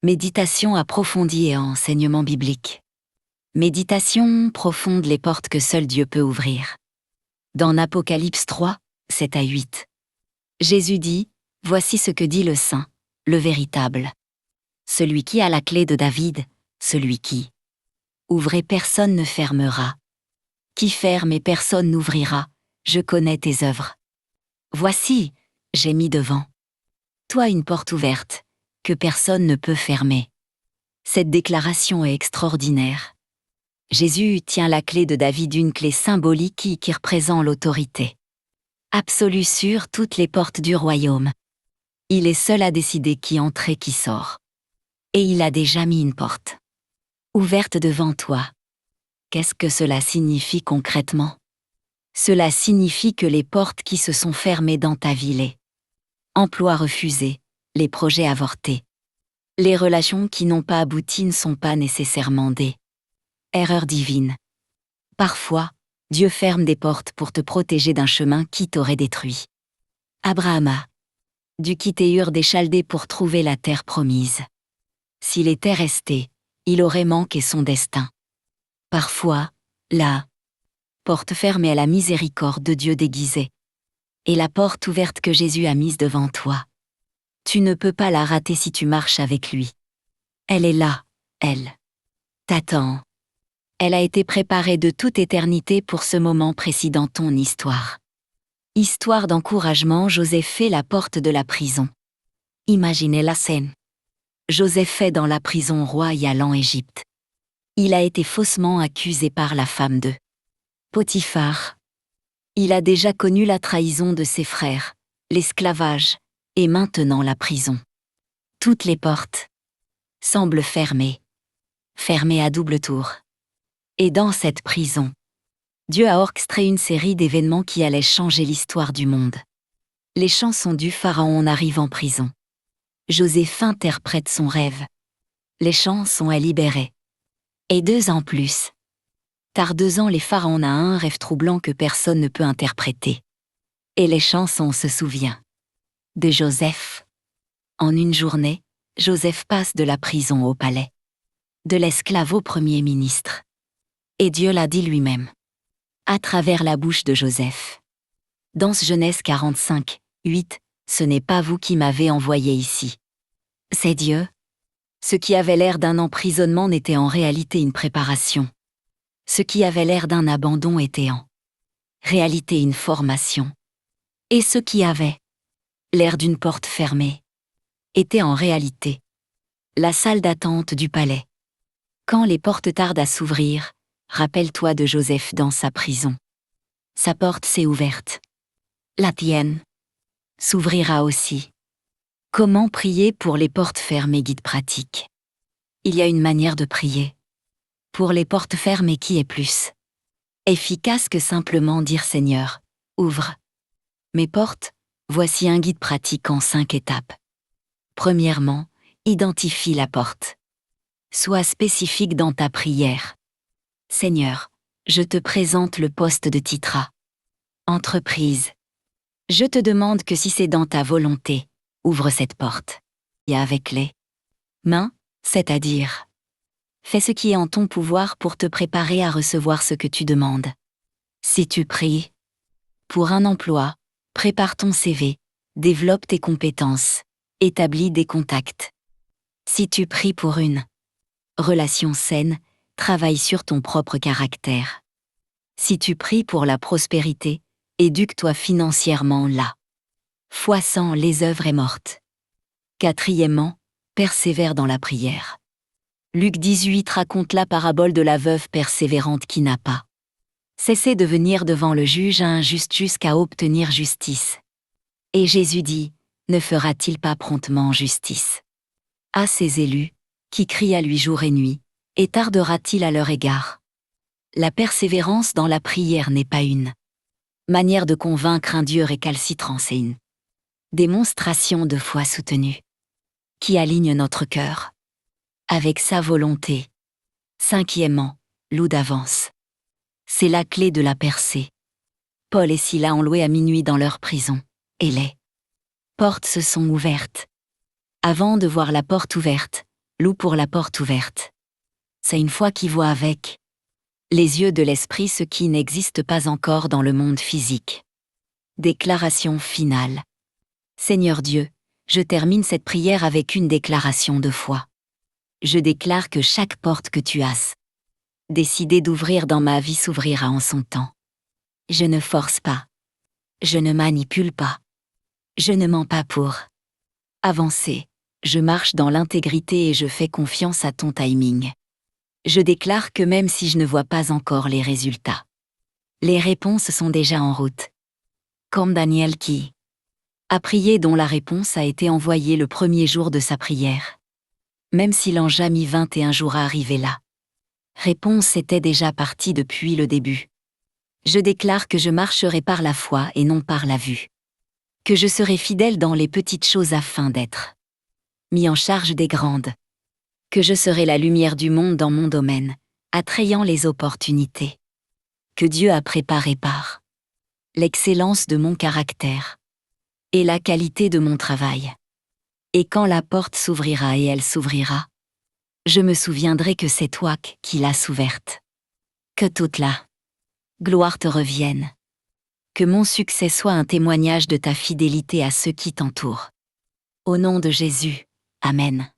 Méditation approfondie et enseignement biblique. Méditation profonde les portes que seul Dieu peut ouvrir. Dans Apocalypse 3, 7 à 8. Jésus dit, « Voici ce que dit le Saint, le véritable. Celui qui a la clé de David, celui qui ouvre et personne ne fermera. Qui ferme et personne n'ouvrira, je connais tes œuvres. Voici, j'ai mis devant toi une porte ouverte, que personne ne peut fermer. » Cette déclaration est extraordinaire. Jésus tient la clé de David, une clé symbolique qui représente l'autorité absolue sur toutes les portes du royaume. Il est seul à décider qui entre et qui sort. Et il a déjà mis une porte ouverte devant toi. Qu'est-ce que cela signifie concrètement? Cela signifie que les portes qui se sont fermées dans ta vie, les emplois refusés, les projets avortés, les relations qui n'ont pas abouti ne sont pas nécessairement des erreurs divines. Parfois, Dieu ferme des portes pour te protéger d'un chemin qui t'aurait détruit. Abraham a dû quitter Ur des Chaldées pour trouver la terre promise. S'il était resté, il aurait manqué son destin. Parfois, la porte fermée est la miséricorde de Dieu déguisée. Et la porte ouverte que Jésus a mise devant toi. Tu ne peux pas la rater si tu marches avec lui. Elle est là, elle t'attend. Elle a été préparée de toute éternité pour ce moment précis dans ton histoire. Histoire d'encouragement, Joseph fait la porte de la prison. Imaginez la scène. Joseph est dans la prison royale en Égypte. Il a été faussement accusé par la femme de Potiphar. Il a déjà connu la trahison de ses frères, l'esclavage, et maintenant la prison. Toutes les portes semblent fermées à double tour. Et dans cette prison, Dieu a orchestré une série d'événements qui allaient changer l'histoire du monde. Les chansons du pharaon arrivent en prison. Joseph interprète son rêve. Les chansons est libéré. Et 2 ans plus tard, 2 ans, les pharaons a un rêve troublant que personne ne peut interpréter. Et les chansons se souvient de Joseph. En une journée, Joseph passe de la prison au palais, de l'esclave au premier ministre. Et Dieu l'a dit lui-même, à travers la bouche de Joseph. Dans Genèse 45, 8, « Ce n'est pas vous qui m'avez envoyé ici. C'est Dieu. » Ce qui avait l'air d'un emprisonnement n'était en réalité une préparation. Ce qui avait l'air d'un abandon était en réalité une formation. Et ce qui avait l'air d'une porte fermée était en réalité la salle d'attente du palais. Quand les portes tardent à s'ouvrir, rappelle-toi de Joseph dans sa prison. Sa porte s'est ouverte. La tienne s'ouvrira aussi. Comment prier pour les portes fermées? Guide pratique. Il y a une manière de prier pour les portes fermées qui est plus efficace que simplement dire « Seigneur, ouvre mes portes ». Voici un guide pratique en 5 étapes. Premièrement, identifie la porte. Sois spécifique dans ta prière. Seigneur, je te présente le poste de Titra. Entreprise. Je te demande que si c'est dans ta volonté, ouvre cette porte. Et avec les mains, c'est-à-dire, fais ce qui est en ton pouvoir pour te préparer à recevoir ce que tu demandes. Si tu pries pour un emploi, prépare ton CV, développe tes compétences, établis des contacts. Si tu pries pour une relation saine, travaille sur ton propre caractère. Si tu pries pour la prospérité, éduque-toi financièrement là. Foi sans les œuvres est morte. Quatrièmement, persévère dans la prière. Luc 18 raconte la parabole de la veuve persévérante qui n'a pas cessé de venir devant le juge injuste jusqu'à obtenir justice. Et Jésus dit, ne fera-t-il pas promptement justice à ses élus, qui crient à lui jour et nuit, et tardera-t-il à leur égard? La persévérance dans la prière n'est pas une manière de convaincre un Dieu récalcitrant, c'est une démonstration de foi soutenue, qui aligne notre cœur avec sa volonté. Cinquièmement, loue d'avance. C'est la clé de la percée. Paul et Silas ont loué à minuit dans leur prison, et les portes se sont ouvertes. Avant de voir la porte ouverte, loue pour la porte ouverte. C'est une foi qui voit avec les yeux de l'esprit ce qui n'existe pas encore dans le monde physique. Déclaration finale. Seigneur Dieu, je termine cette prière avec une déclaration de foi. Je déclare que chaque porte que tu as décidé d'ouvrir dans ma vie s'ouvrira en son temps. Je ne force pas. Je ne manipule pas. Je ne mens pas pour avancer. Je marche dans l'intégrité et je fais confiance à ton timing. Je déclare que même si je ne vois pas encore les résultats, les réponses sont déjà en route. Comme Daniel qui a prié dont la réponse a été envoyée le premier jour de sa prière. Même si l'ange a mis 21 jours à arriver là. Réponse était déjà partie depuis le début. Je déclare que je marcherai par la foi et non par la vue. Que je serai fidèle dans les petites choses afin d'être mis en charge des grandes. Que je serai la lumière du monde dans mon domaine, attrayant les opportunités que Dieu a préparées par l'excellence de mon caractère et la qualité de mon travail. Et quand la porte s'ouvrira et elle s'ouvrira, je me souviendrai que c'est toi qui l'as ouverte. Que toute la gloire te revienne. Que mon succès soit un témoignage de ta fidélité à ceux qui t'entourent. Au nom de Jésus, Amen.